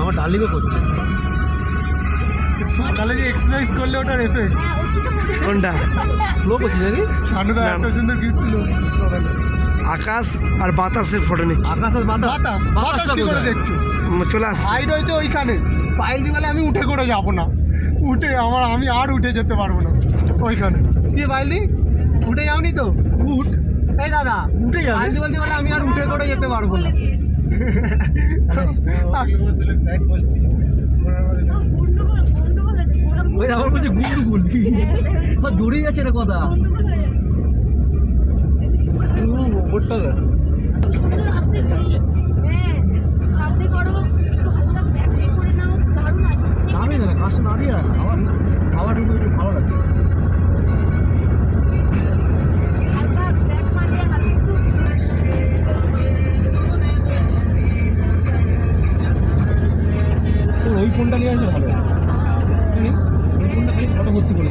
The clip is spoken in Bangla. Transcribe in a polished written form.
আমার ডার্লিংও করছে। সকালে যে এক্সারসাইজ করলে ওটার এফেক্ট। কোনটা স্লো করছে জানি? সানুদা এত সুন্দর গিফট ছিল। আকাশ আর বাতাসের ফটো নিচ্ছে। আকাশ আর বাতাস বাতাস কি করে দেখছো? চলে আস। হাইট হয়েছে ওইখানে পাইল দিবালে আমি উঠে করে যাবো না, আমি আর উঠে যেতে পারবো না ওইখানে। কি পাইলদি উঠে যাওনি তো? উঠ এই দাদা উঠে যাও। পাইলদি বলছে বলে আমি আর উঠে করে যেতে পারবো না। ওই আমার বলছে গুন্ডুগুল দৌড়ে যাচ্ছে না কথা। নামিয়ে দেয় না কাজটা নামিয়ে রাখ। খাওয়ার একটু ভালো লাগছে। ওই ফোনটা নিয়ে আসলে ভালো। ওই ফোনটা খালি ফটো ভর্তি করে